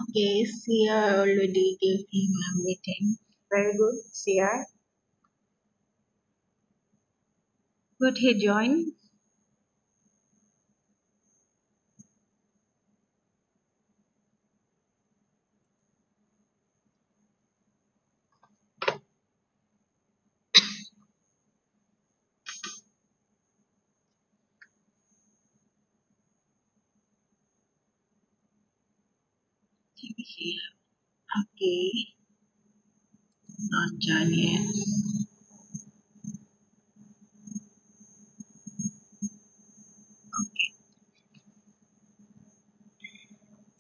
Okay, Sia already gave him everything. Very good, Sia. Could he join? Okay, not join yet.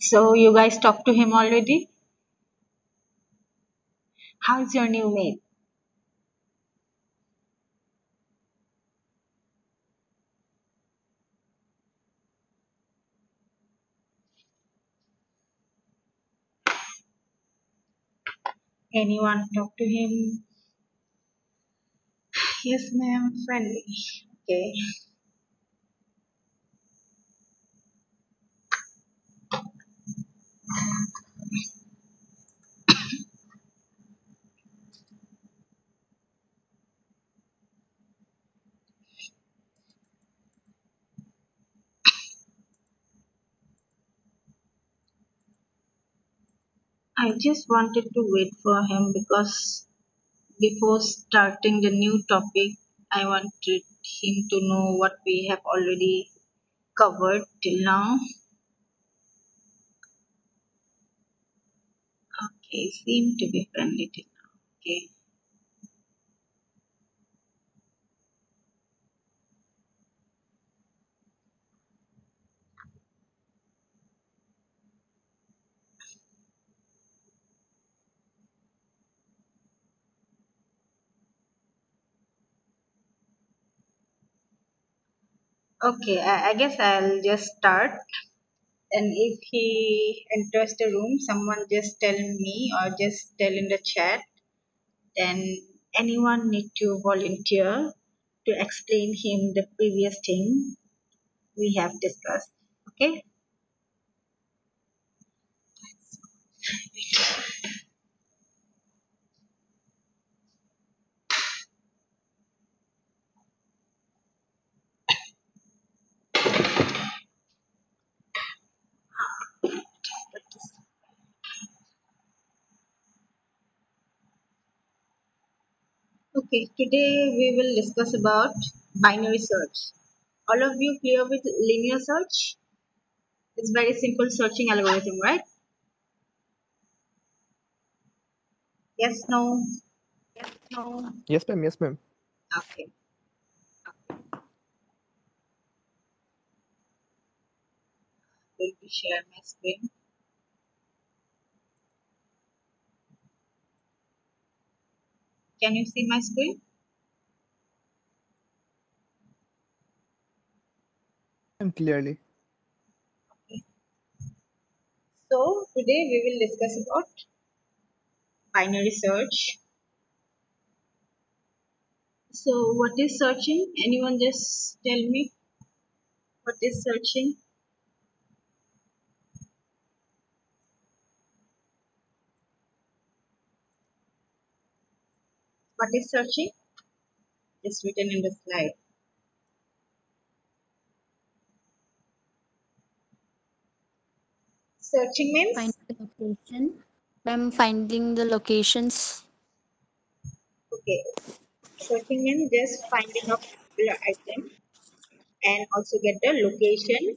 So you guys talked to him already? How's your new mate? Anyone talk to him? Yes, ma'am, friendly. Okay. I just wanted to wait for him because before starting the new topic, I wanted him to know what we have already covered till now. Okay, seem to be friendly till now. Okay. Okay, I guess I'll just start. And if he enters the room, someone just tell me or just tell in the chat. Then anyone need to volunteer to explain him the previous thing we have discussed. Okay. Okay. Today we will discuss about binary search. All of you clear with linear search? It's very simple searching algorithm, right? Yes. No. Yes, ma'am. Yes, ma'am. Okay. Going to share my screen. Can you see my screen? And clearly. So today we will discuss about binary search. So what is searching? Anyone just tell me what is searching? What is searching? It's written in the slide. Searching means Finding the location. I'm finding the locations. okay. Searching means just finding a particular item and also get the location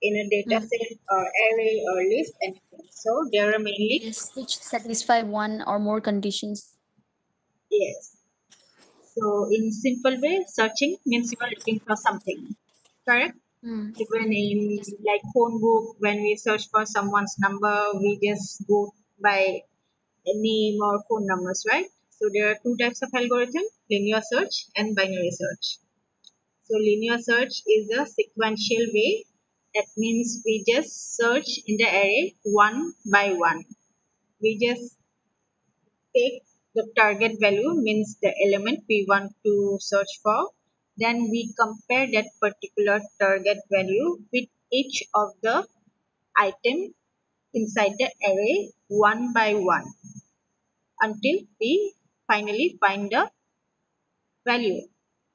in a data Mm. set or array or list anything. So there are mainly Yes, which satisfy one or more conditions. yes. So in simple way, searching means you are looking for something. Correct? Mm. Even in Yes. like phone book, when we search for someone's number, we just go by a name or phone numbers, right? So there are two types of algorithm: linear search and binary search. So linear search is a sequential way. That means we just search in the array one by one. We just take the target value, means the element we want to search for. Then we compare that particular target value with each of the item inside the array one by one until we finally find the value.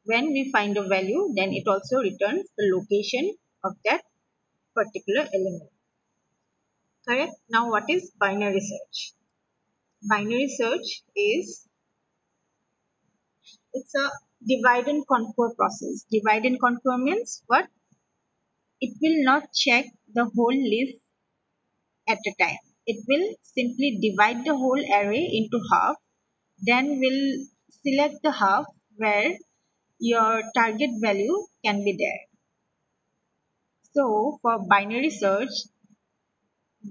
When we find a value, then it also returns the location of that particular element. Correct? Now, what is binary search? Binary search is, it's a divide and conquer process. Divide and conquer means what? It will not check the whole list at a time. It will simply divide the whole array into half, then will select the half where your target value can be there. So for binary search,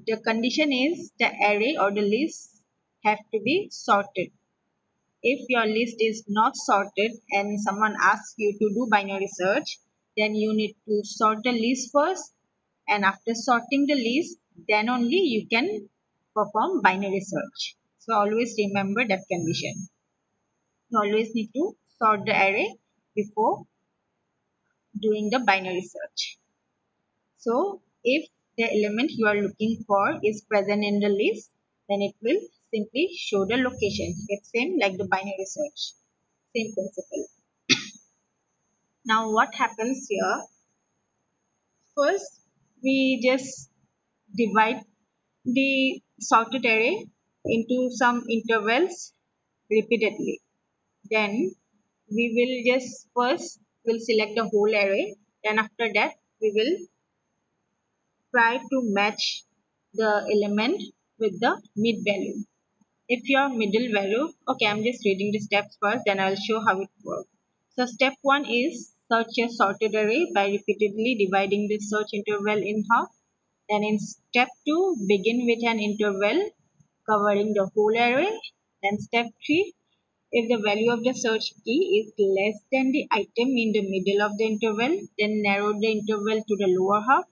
the condition is the array or the list have to be sorted. If your list is not sorted and someone asks you to do binary search, then you need to sort the list first, and after sorting the list, then only you can perform binary search. So always remember that condition. You always need to sort the array before doing the binary search. So if the element you are looking for is present in the list, then it will simply show the location. It's same like the binary search. Same principle. Now what happens here? First, we just divide the sorted array into some intervals repeatedly. Then we will just first will select the whole array. Then after that we will try to match the element with the mid value. If your middle value, okay, I'm just reading the steps first, then I'll show how it works. So step 1 is search a sorted array by repeatedly dividing the search interval in half. Then in step 2, begin with an interval covering the whole array. Then step 3, if the value of the search key is less than the item in the middle of the interval, then narrow the interval to the lower half.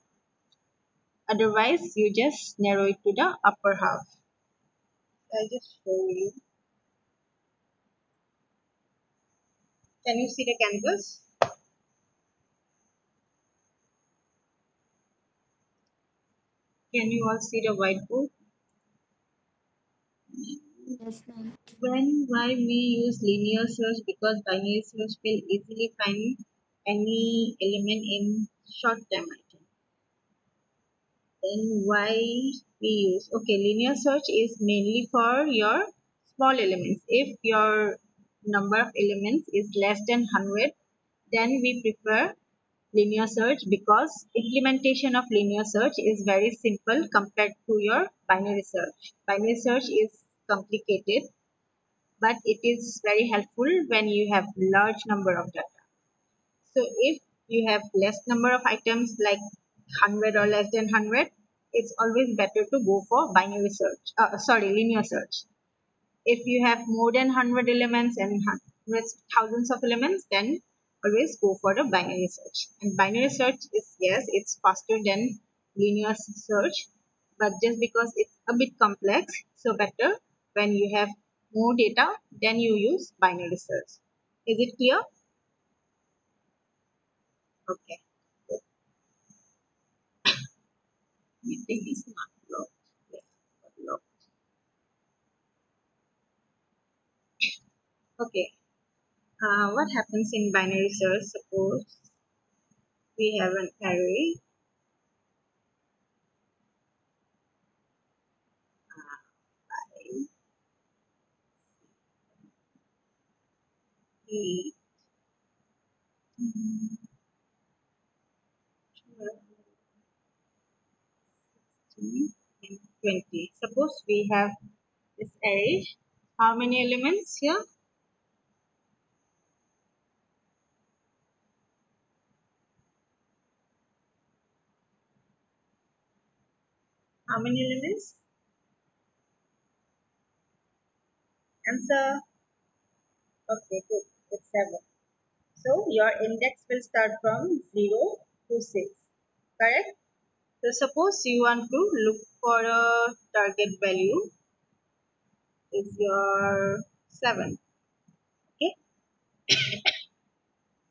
Otherwise, you just narrow it to the upper half. I'll just show you. Can you see the canvas? Can you all see the whiteboard? Yes, ma'am. Why we use linear search? Because binary search will easily find any element in short term item. Then why we use, okay, linear search is mainly for your small elements. If your number of elements is less than 100, then we prefer linear search because implementation of linear search is very simple compared to your binary search. Binary search is complicated, but it is very helpful when you have large number of data. So if you have less number of items like 100 or less than 100, it's always better to go for binary search. Linear search. If you have more than 100 elements and hundreds, thousands of elements, then always go for the binary search. And binary search is, yes, it's faster than linear search, but just because it's a bit complex, so better when you have more data, then you use binary search. Is it clear? Okay. Meeting is not locked. Yeah, locked. Okay. What happens in binary search? Suppose we have an array. 5, 8, 10, 12, 16, and 20. Suppose we have this array. How many elements here? How many elements? Answer. Okay, good. It's 7. So your index will start from 0 to 6. Correct? So suppose you want to look for a target value is your 7. Okay.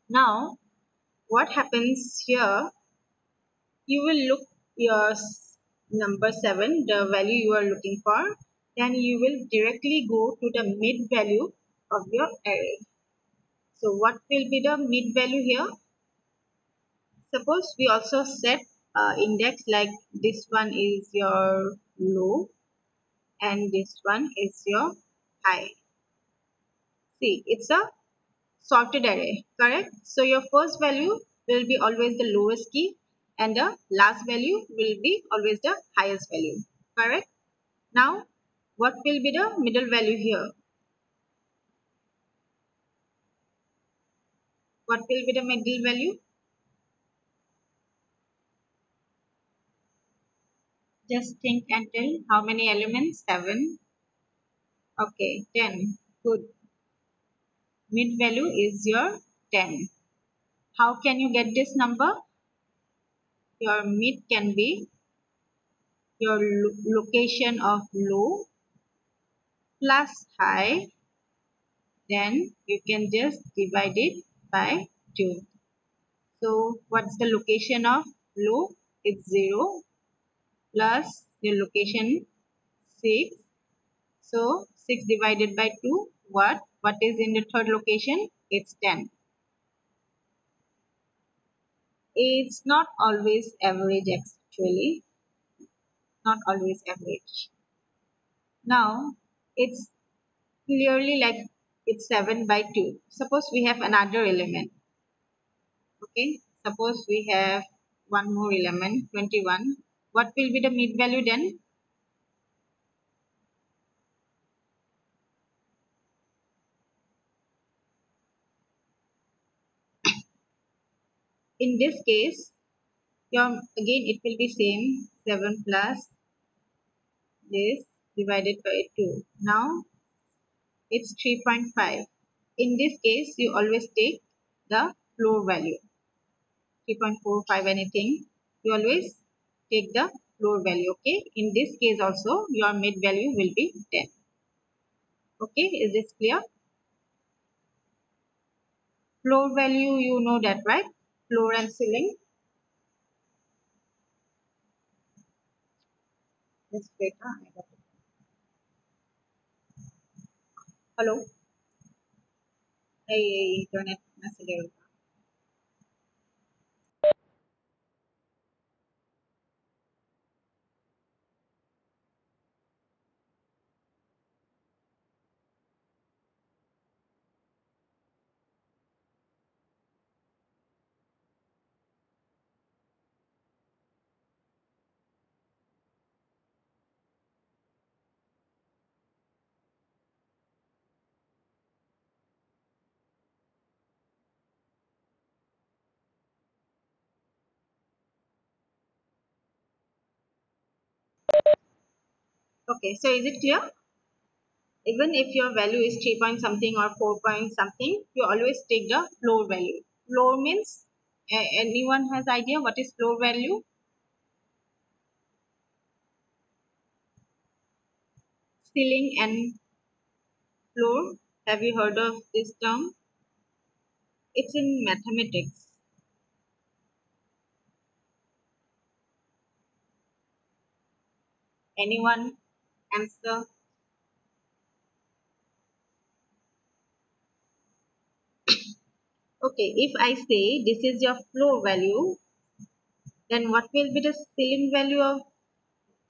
Now what happens here? You will look your number 7, the value you are looking for, then you will directly go to the mid value of your array. So what will be the mid value here? Suppose we also set index like this one is your low and this one is your high. See, it's a sorted array, correct? So your first value will be always the lowest key and the last value will be always the highest value, correct? Now, what will be the middle value here? What will be the middle value? Just think and tell how many elements? 7. Okay, 10. Good. Mid value is your 10. How can you get this number? Your mid can be your location of low plus high, then you can just divide it by 2. So what's the location of low? It's 0 plus the location 6. So 6 divided by 2, what? What is in the third location? It's 10. It's not always average actually, not always average. Now it's clearly like it's 7 by 2. Suppose we have another element. Okay, suppose we have one more element, 21. What will be the mid value then? In this case, your again it will be same, 7 plus this divided by 2. Now it's 3.5. In this case, you always take the floor value. 3.45 anything, you always take the floor value. Okay, in this case also your mid value will be 10. Okay, is this clear? Floor value, you know that, right? Floor and ceiling. Just wait. I got it. Hello. Hey, internet message. Okay, so is it clear? Even if your value is 3 point something or 4 point something, you always take the floor value. Floor means, anyone has idea what is floor value? Ceiling and floor. Have you heard of this term? It's in mathematics. Anyone answer? Okay, if I say this is your floor value, then what will be the ceiling value of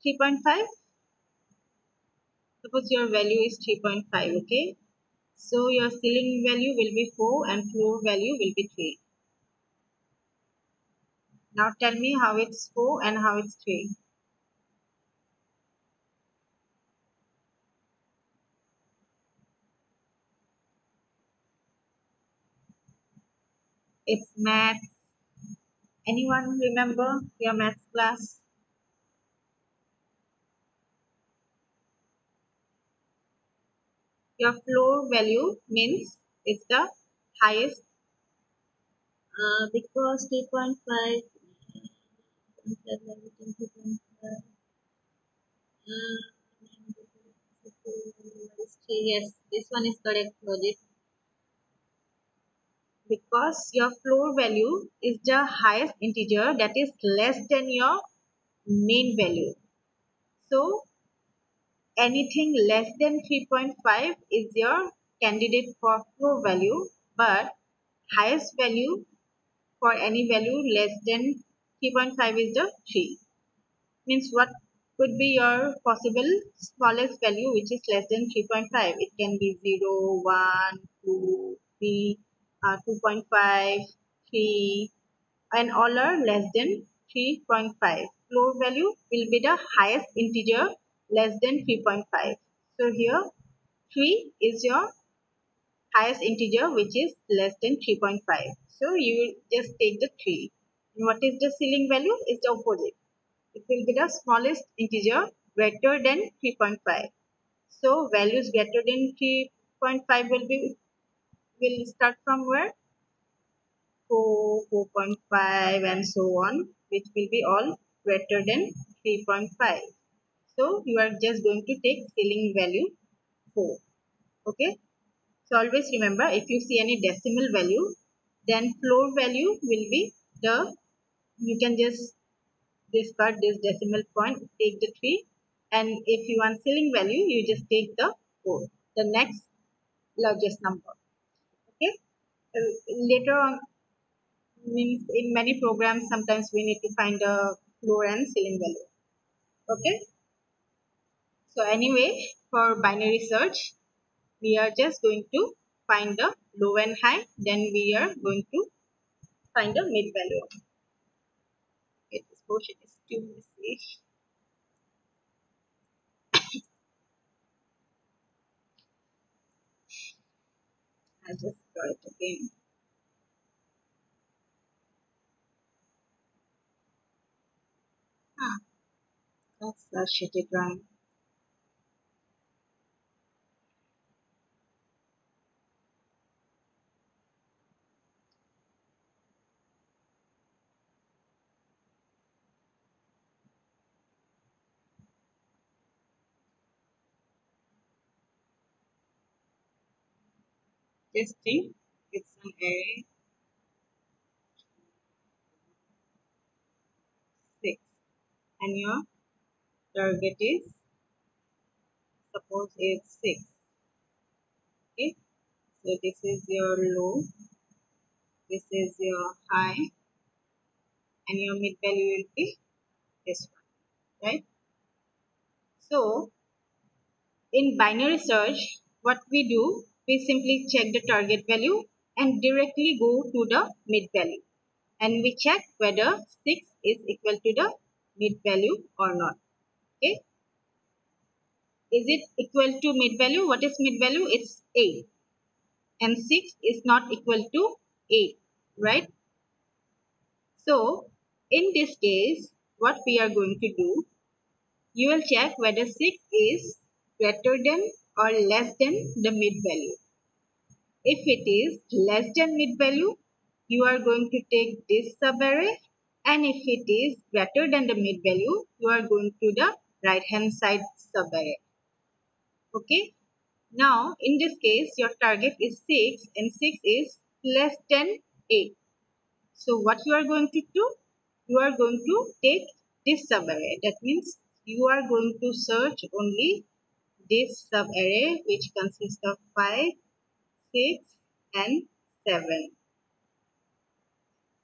3.5? Suppose your value is 3.5, okay? So your ceiling value will be 4 and floor value will be 3. Now tell me how it's 4 and how it's 3. It's math. Anyone remember your math class? Your floor value means it's the highest, because 3.5 yes, this one is correct logic, because your floor value is the highest integer that is less than your main value. So anything less than 3.5 is your candidate for floor value, but highest value for any value less than 3.5 is the 3. Means what could be your possible smallest value which is less than 3.5? It can be 0, 1, 2, 3, 2.5, 3, and all are less than 3.5. Floor value will be the highest integer less than 3.5. So here 3 is your highest integer which is less than 3.5. So you will just take the 3. And what is the ceiling value? Is the opposite. It will be the smallest integer greater than 3.5. So values greater than 3.5 will start from where? 4, 4.5 and so on, which will be all greater than 3.5. So you are just going to take ceiling value 4. Okay. So always remember, if you see any decimal value, then floor value will be you can just discard this decimal point, take the 3, and if you want ceiling value, you just take the 4, the next largest number. Okay. Later on, means in many programs, sometimes we need to find the floor and ceiling value. Okay. So anyway, for binary search, we are just going to find the low and high, then we are going to find the mid value. Okay, this portion is too messy. I'll just draw it again. That's a shitty drawing. Just think it's an array 6 and your target is, suppose it's 6. Okay, so this is your low, this is your high, and your mid value will be this one, right? So in binary search, what we do, we simply check the target value and directly go to the mid value, and we check whether 6 is equal to the mid value or not. Okay, is it equal to mid value? What is mid value? It's 8, and 6 is not equal to 8, right? So in this case, what we are going to do, you will check whether 6 is greater than or less than the mid value. If it is less than mid value, you are going to take this subarray, and if it is greater than the mid value, you are going to the right hand side subarray. Okay. Now in this case, your target is 6 and 6 is less than 8. So what you are going to do? You are going to take this subarray. That means you are going to search only this subarray which consists of 5, 6 and 7.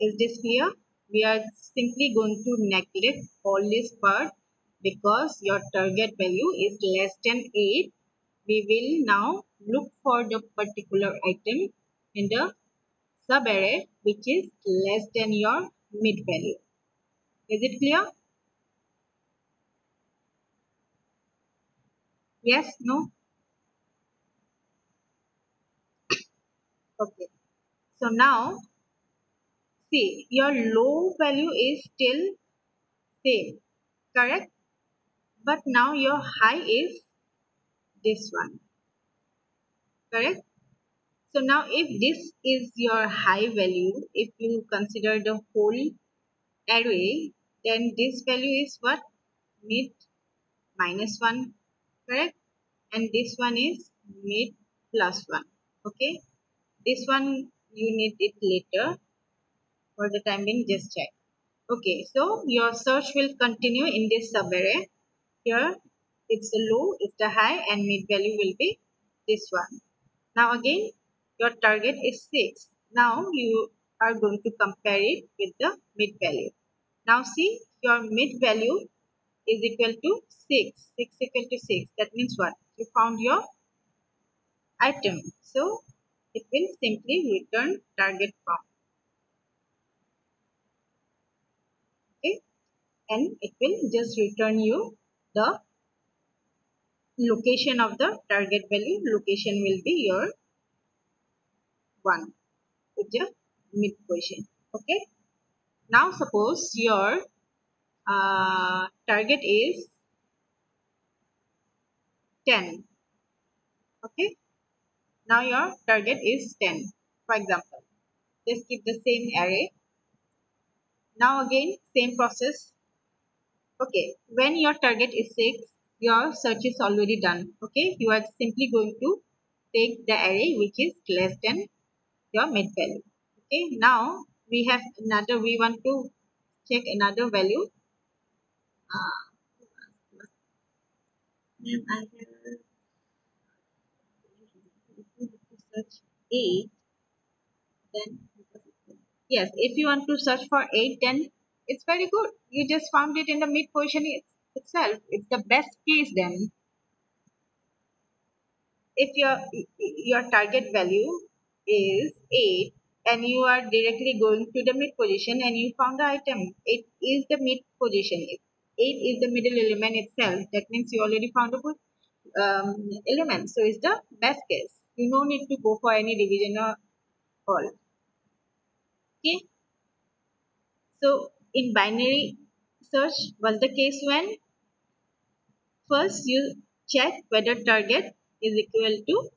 Is this clear? We are simply going to neglect all this part because your target value is less than 8. We will now look for the particular item in the subarray which is less than your mid value. Is it clear? Yes? No? Okay. So now see, your low value is still same, correct? But now your high is this one, correct? So now if this is your high value, if you consider the whole array, then this value is what? Mid minus 1, correct? And this one is mid plus 1, okay? This one you need it later. For the time being, just check. Okay, so your search will continue in this subarray. Here it's the low, it's the high, and mid value will be this one. Now again, your target is 6. Now you are going to compare it with the mid value. Now see, your mid value is equal to 6. 6 equal to 6. That means what? You found your item. So it will simply return target from. Okay, and it will just return you the location of the target value. Location will be your 1 with the mid position. Okay, now suppose your target is 10. Okay, now your target is 10. For example, just keep the same array. Now again, same process. Okay, when your target is 6, your search is already done. Okay, you are simply going to take the array which is less than your mid value. Okay, now we have another, we want to check another value. Then I will search 8. Then yes, if you want to search for 8, then it's very good. You just found it in the mid position itself. It's the best case then. If your target value is 8 and you are directly going to the mid position and you found the item, it is the mid position. 8 is the middle element itself. That means you already found a good element. So it's the best case. You no need to go for any division or all. Okay. So in binary search, what's the case when first you check whether target is equal to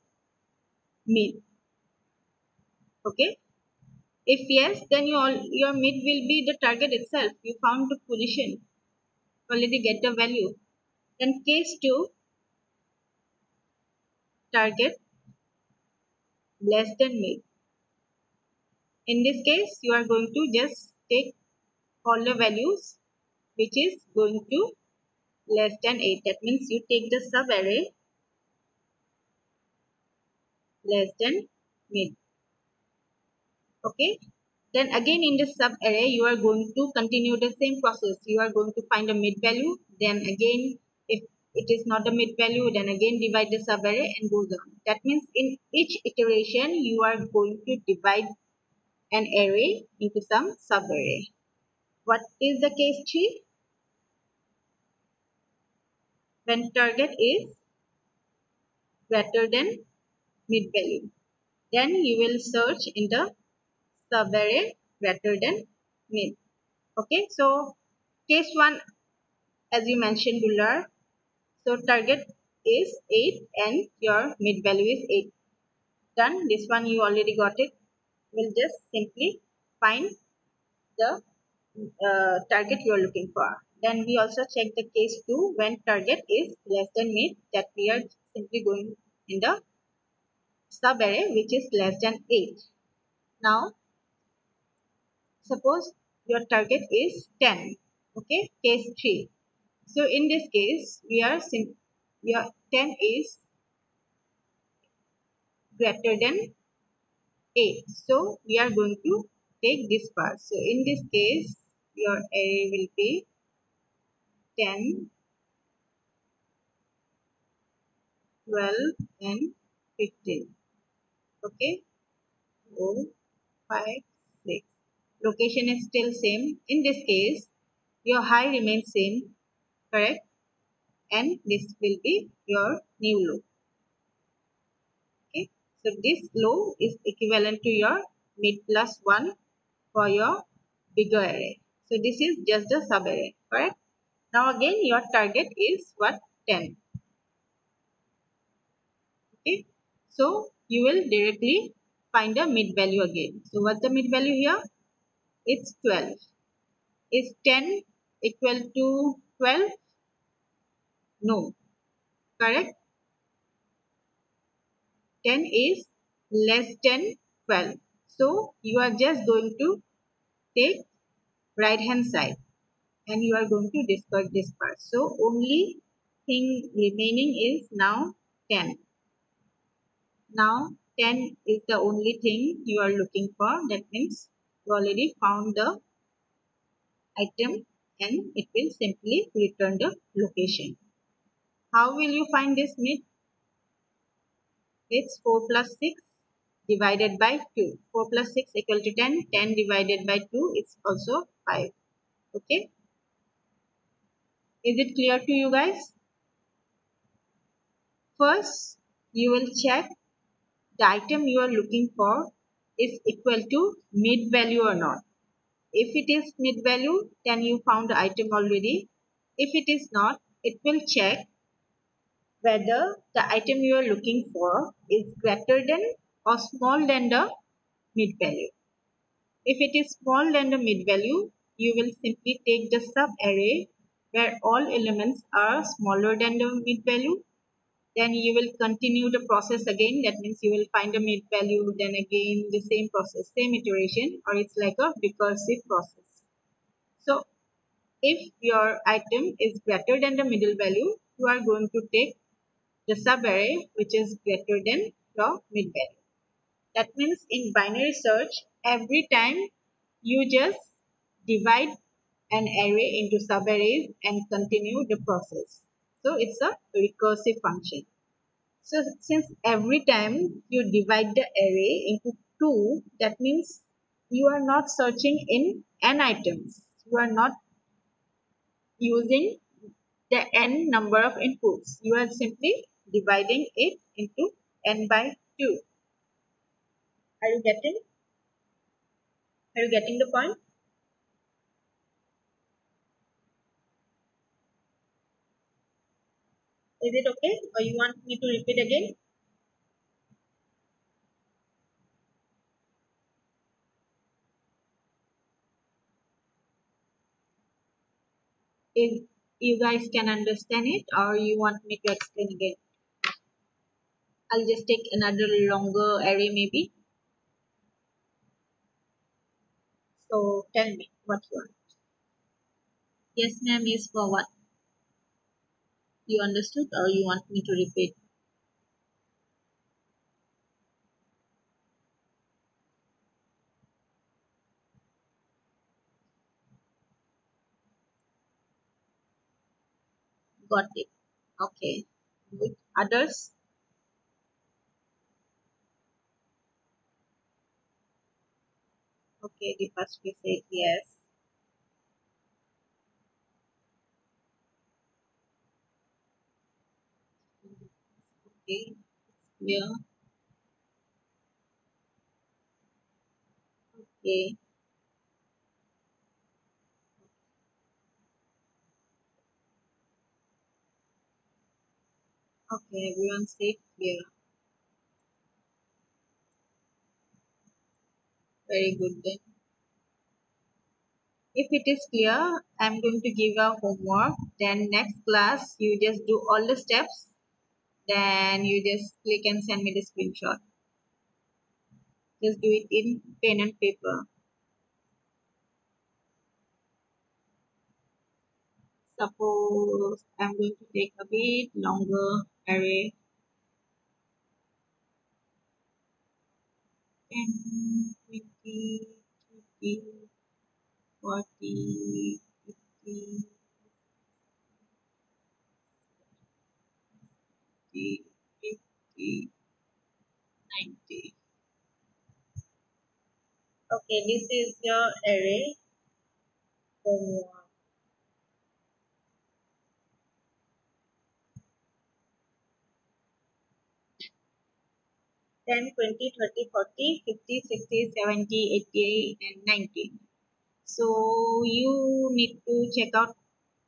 mid. Okay. If yes, then your mid will be the target itself. You found the position, already get the value. Then case 2, target less than mid. In this case, you are going to just take all the values which is going to less than 8. That means you take the sub array less than mid. Okay. Then again in the sub array, you are going to continue the same process. You are going to find a mid value. Then again, if it is not the mid value, then again divide the sub array and goes on. That means in each iteration, you are going to divide an array into some sub array. What is the case 3? When target is greater than mid value, then you will search in the sub array greater than mid. Okay, so case 1, as you mentioned, Bular. So target is 8 and your mid value is 8. Done. This one you already got it. We'll just simply find the target you are looking for. Then we also check the case 2 when target is less than mid, that we are simply going in the sub array which is less than 8. Now suppose your target is 10. Okay, case 3. So in this case, your 10 is greater than 8. So we are going to take this part. So in this case, your array will be 10, 12, and 15. Okay, 4, 5, 6. Location is still same. In this case, your high remains same, correct? And this will be your new low. Okay, so this low is equivalent to your mid plus 1 for your bigger array. So this is just the sub array, correct? Now again your target is what? 10. Okay, so you will directly find the mid value again. So what's the mid value here? It's 12. Is 10 equal to 12? No, correct? 10 is less than 12. So you are just going to take right hand side and you are going to discard this part. So only thing remaining is now 10. Now 10 is the only thing you are looking for. That means you already found the item and it will simply return the location. How will you find this mid? It's 4 plus 6 divided by 2. 4 plus 6 equal to 10. 10 divided by 2 is also 5. Okay. Is it clear to you guys? First, you will check the item you are looking for is equal to mid value or not. If it is mid value, then you found the item already. If it is not, it will check whether the item you are looking for is greater than or small than the mid value. If it is small than the mid value, you will simply take the sub array where all elements are smaller than the mid value. Then you will continue the process again. That means you will find the mid value, then again the same process, same iteration, or it's like a recursive process. So if your item is greater than the middle value, you are going to take the sub array which is greater than your mid value. That means in binary search, every time you just divide an array into subarrays and continue the process. So it's a recursive function. So since every time you divide the array into 2, that means you are not searching in n items. You are not using the n number of inputs. You are simply dividing it into n by 2. Are you getting? Are you getting the point? Is it okay? Or you want me to repeat again? If you guys can understand it, or you want me to explain again? I'll just take another longer array maybe. So tell me what you want. Yes, ma'am, is for what? You understood or you want me to repeat? Got it. Okay. Good. Others? Okay, the first we said yes. Okay, clear. Okay, okay, everyone said clear. Very good then. If it is clear, I'm going to give a homework. Then next class, you just do all the steps. Then you just click and send me the screenshot. Just do it in pen and paper. Suppose I'm going to take a bit longer array. 10, 20, 30, 40, 50, 50, 90. Okay, this is your array homework. 10, 20, 30, 40, 50, 60, 70, 80, and 90. So you need to check out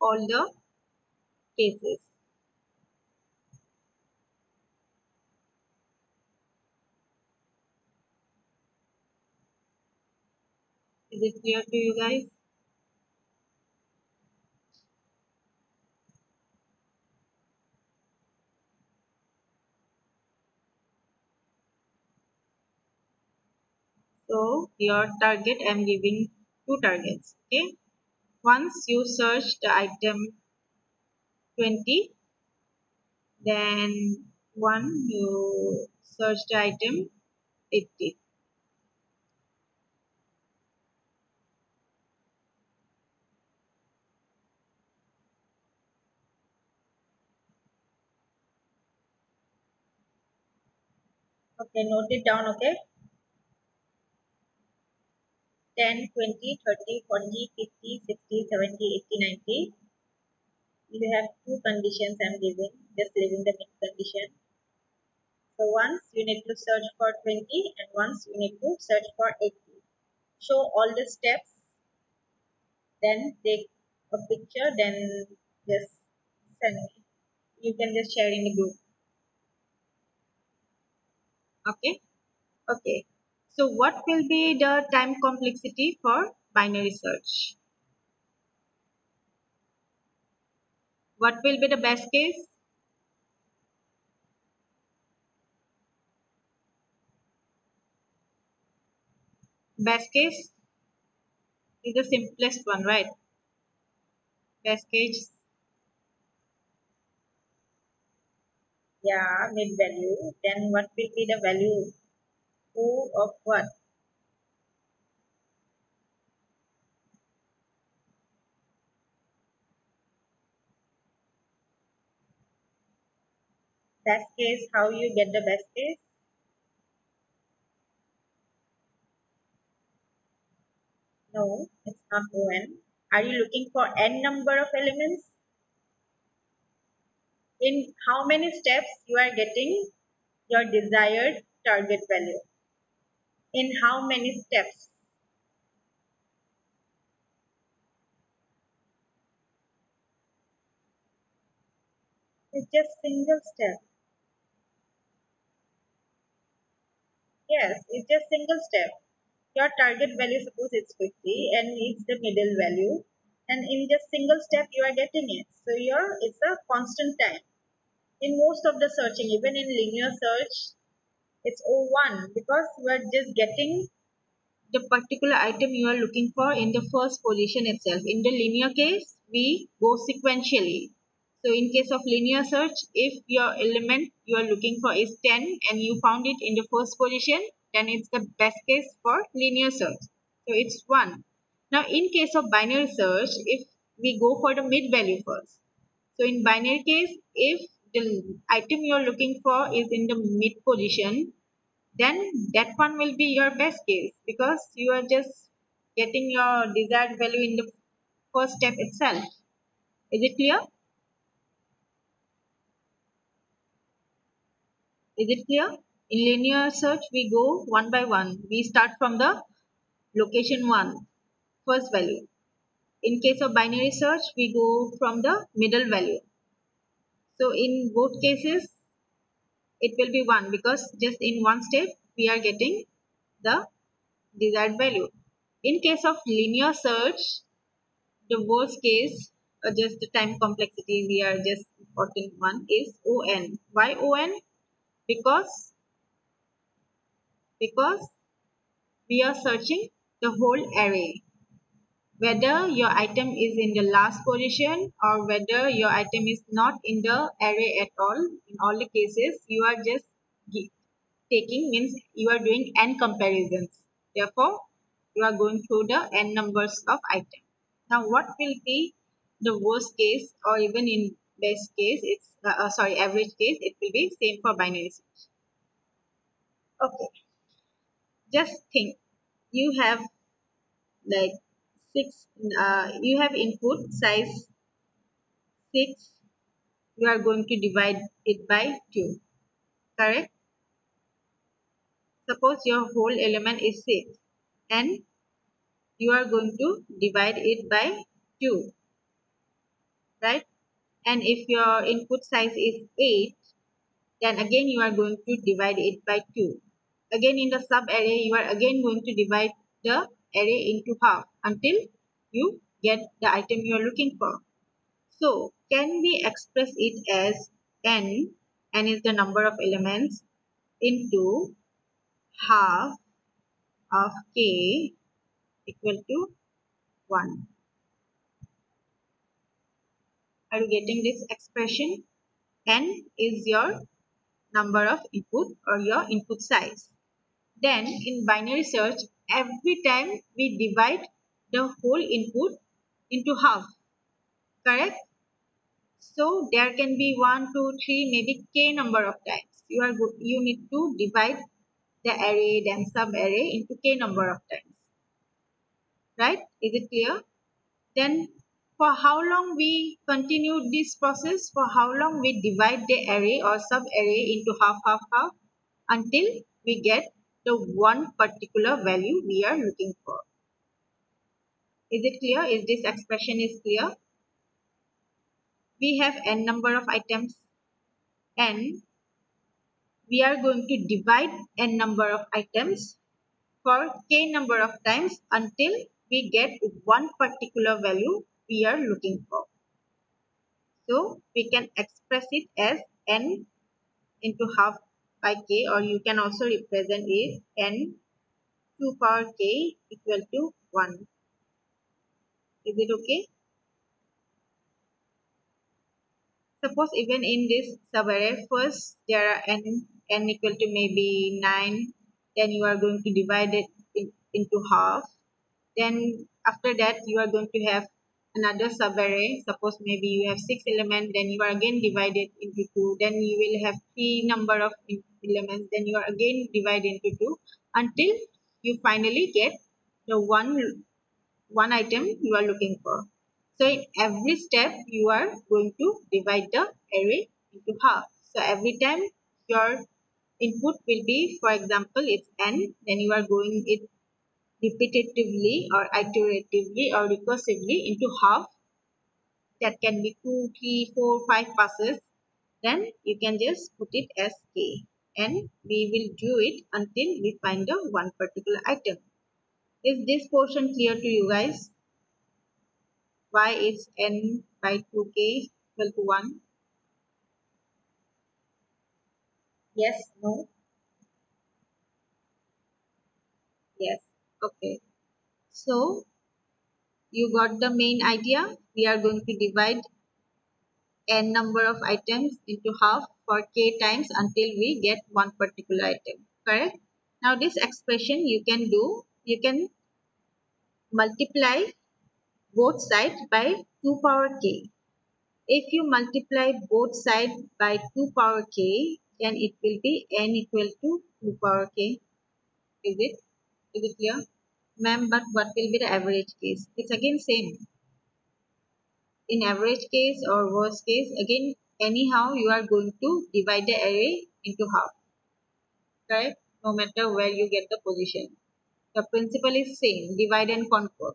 all the cases. Is it clear to you guys? So your target, I'm giving two targets. Okay. Once you search the item 20, then 1 you search the item 80. Okay, note it down. Okay, 10, 20, 30, 40, 50, 60, 70, 80, 90. You have two conditions I'm giving, just leaving the mid condition. So once you need to search for 20 and once you need to search for 80. Show all the steps, then take a picture, then just send me. You can just share in the group. Okay. Okay. So what will be the time complexity for binary search? What will be the best case? Best case is the simplest one, right? Best case, yeah, mid value. Then what will be the value? O of what? Best case, how you get the best case? No, it's not ON. Are you looking for n number of elements? In how many steps you are getting your desired target value? In how many steps? It's just single step. Yes, it's just single step. Your target value, suppose it's 50 and it's the middle value, and in just single step you are getting it. So it's a constant time. In most of the searching, even in linear search, it's O1 because you are just getting the particular item you are looking for in the first position itself. In the linear case, we go sequentially. So in case of linear search, if your element you are looking for is 10 and you found it in the first position, then it's the best case for linear search. So it's 1. Now in case of binary search, if we go for the mid value first. So in binary case, if the item you are looking for is in the mid position, then that one will be your best case because you are just getting your desired value in the first step itself. Is it clear? Is it clear? In linear search, we go one by one. We start from the location 1, first value. In case of binary search, we go from the middle value. So in both cases, it will be 1 because just in one step, we are getting the desired value. In case of linear search, the worst case, just the time complexity we are just important one is ON. Why ON? Because we are searching the whole array. Whether your item is in the last position or whether your item is not in the array at all, in all the cases, you are just taking means you are doing n comparisons. Therefore, you are going through the n numbers of items. Now, what will be the worst case or even in best case, average case, it will be same for binary search. Okay, just think you have like you have input size 6, you are going to divide it by 2, correct? Suppose your whole element is 6 and you are going to divide it by 2, right? And if your input size is 8, then again you are going to divide it by 2. Again in the sub array, you are again going to divide the array into half until you get the item you are looking for. So can we express it as n is the number of elements, into half of k equal to 1. Are you getting this expression? n is your number of input or your input size. Then in binary search, every time we divide the whole input into half, correct? So there can be 1, 2, 3, maybe k number of times. You need to divide the array, then sub-array into k number of times. Right? Is it clear? Then for how long we continue this process? For how long we divide the array or sub-array into half, half, half until we get the one particular value we are looking for. Is it clear? Is this expression is clear? We have n number of items and we are going to divide n number of items for k number of times until we get one particular value we are looking for. So we can express it as n into half by k, or you can also represent it n 2 power k equal to 1. Is it okay? Suppose even in this subarray, first there are n equal to maybe 9, then you are going to divide it into half. Then after that you are going to have another subarray. Suppose maybe you have 6 elements, then you are again divided into 2. Then you will have 3 number of elements, then you are again divided into 2 until you finally get the one item you are looking for. So in every step you are going to divide the array into half. So every time your input will be, for example, it's n, then you are going it repetitively or iteratively or recursively into half. That can be 2, 3, 4, 5 passes. Then you can just put it as k, and we will do it until we find the one particular item. Is this portion clear to you guys? Why is n by 2k equal to 1? Yes, no? Yes. Okay. So you got the main idea. We are going to divide n number of items into half for k times until we get one particular item. Correct? Now this expression you can multiply both sides by 2 power k. If you multiply both sides by 2 power k, then it will be n equal to 2 power k. Is it? Is it clear? Ma'am, but what will be the average case? It's again same. In average case or worst case, again, anyhow, you are going to divide the array into half. Correct? No matter where you get the position. The principle is same, divide and conquer.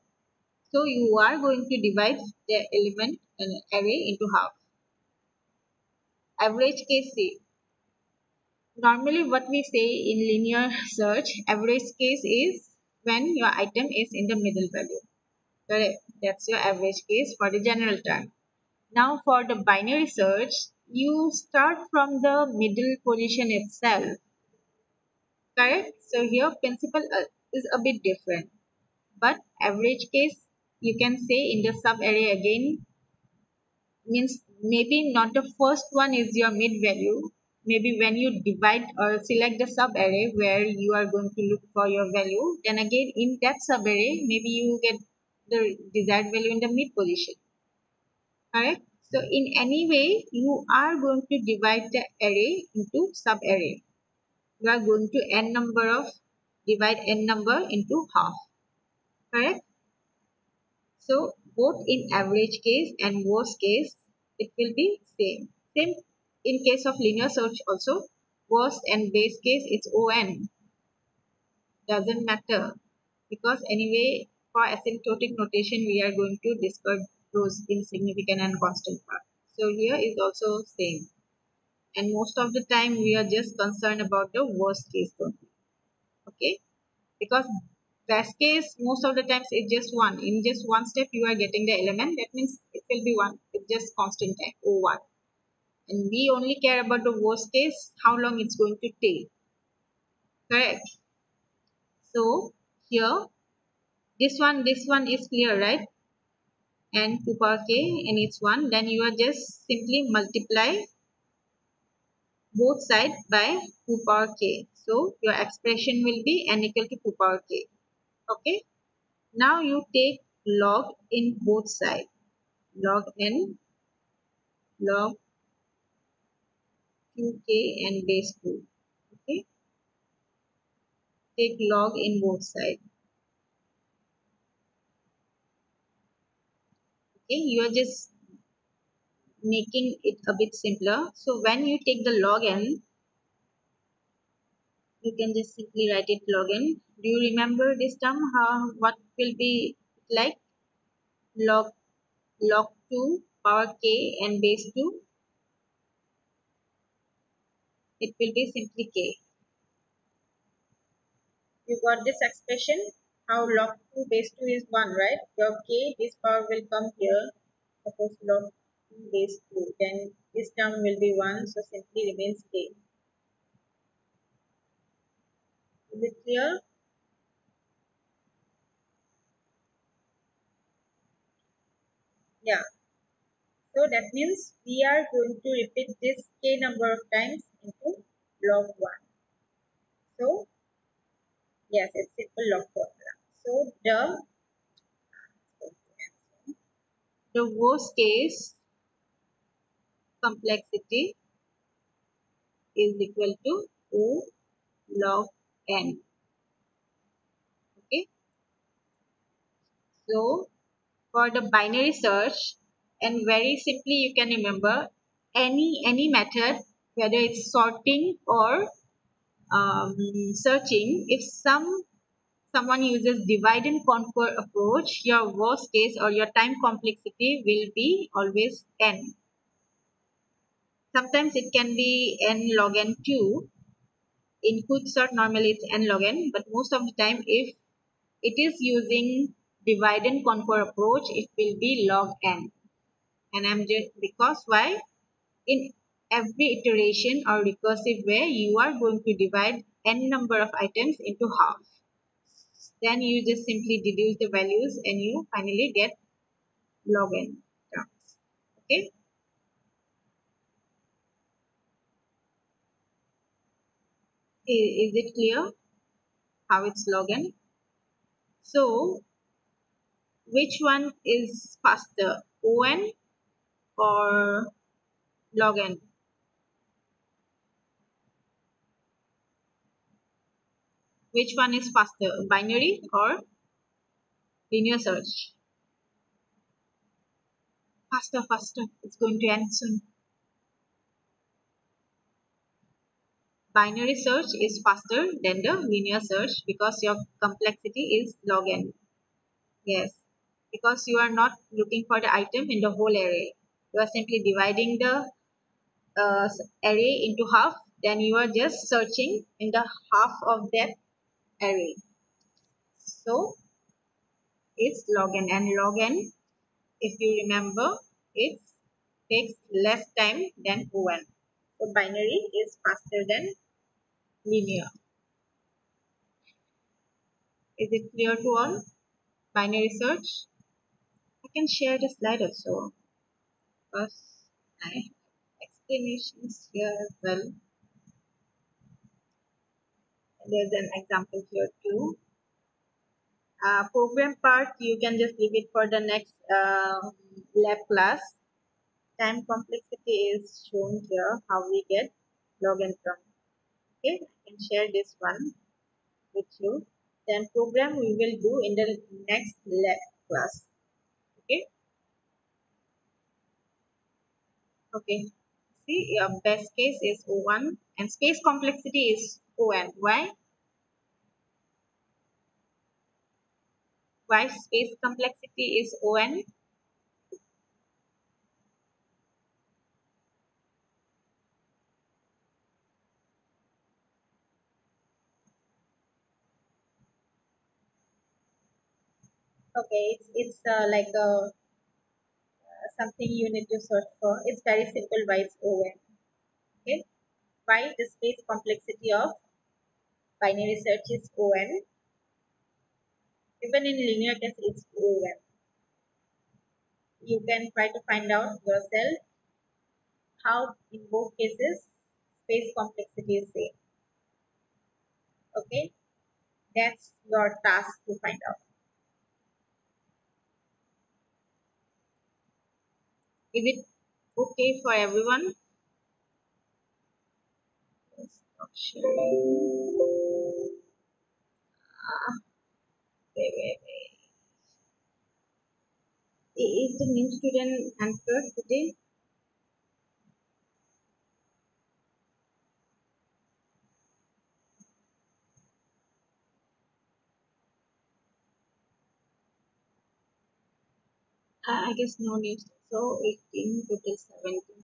So you are going to divide the element and array into half. Average case C. Normally what we say in linear search, average case is when your item is in the middle value. Correct? That's your average case for the general term. Now for the binary search, you start from the middle position itself. Correct? So here principle is a bit different. But average case, you can say in the sub-array again, means maybe not the first one is your mid value. Maybe when you divide or select the sub-array where you are going to look for your value, then again in that sub-array, maybe you get the desired value in the mid position. Correct? So in any way, you are going to divide the array into sub-array. You are going to divide n number into half. Correct? So both in average case and worst case, it will be same. Same in case of linear search also. Worst and base case, it's on. Doesn't matter. Because anyway, for asymptotic notation, we are going to discard those insignificant and constant part. So here is also same. And most of the time, we are just concerned about the worst case only. Okay? Because best case, most of the times it's just one. In just one step, you are getting the element. That means it will be one. It's just constant time, O1. And we only care about the worst case, how long it's going to take. Correct? So here, this one is clear, right? And 2 power k and it's 1. Then you are just simply multiply both sides by 2 power k. So your expression will be n equal to 2 power k. Okay. Now you take log in both sides. Log n, log 2k and base 2. Okay. Take log in both sides. Okay. You are just making it a bit simpler. So when you take the log n, you can just simply write it log n. Do you remember this term? What will be like? Log 2 power k and base 2. It will be simply k. You got this expression? How log 2 base 2 is 1, right? Your k, this power will come here. Suppose log 2 base 2. Then this term will be 1, so simply remains k. Is it clear? Yeah. So that means we are going to repeat this k number of times into log 1. So yes, it's simple log formula. So the worst case complexity is equal to O log n. Okay. So for the binary search, and very simply you can remember any method, whether it's sorting or searching, if someone uses divide and conquer approach, your worst case or your time complexity will be always n. Sometimes it can be n log n2. In quick sort normally it's n log n, but most of the time if it is using divide and conquer approach, it will be log n. And I'm just because why? In every iteration or recursive way, you are going to divide n number of items into half. Then you just simply deduce the values and you finally get log n terms. Okay. Is it clear how it's log n? So which one is faster, on or log n? Which one is faster, binary or linear search? Faster, faster. It's going to end soon. Binary search is faster than the linear search because your complexity is log n. Yes, because you are not looking for the item in the whole array. You are simply dividing the array into half. Then you are just searching in the half of that array. So it's log n, and log n, if you remember, it takes less time than on. So binary is faster than linear. Is it clear to all? Binary search. I can share the slide also because I have explanations here as well. There's an example here too. Program part, you can just leave it for the next lab class. Time complexity is shown here, how we get log n term. Okay, I can share this one with you. Then program we will do in the next lab class. Okay. Okay. See, your best case is O1 and space complexity is On. Why? Why space complexity is On? Okay, it's like something you need to search for. It's very simple why it's On. Okay. Why the space complexity of binary search is On? Even in linear case, it's On. You can try to find out yourself how in both cases phase complexity is same. Okay, that's your task to find out. Is it okay for everyone? Yes, not sharing. Ah, wait. Is the new student entered today? I guess no news. So 18 total 17.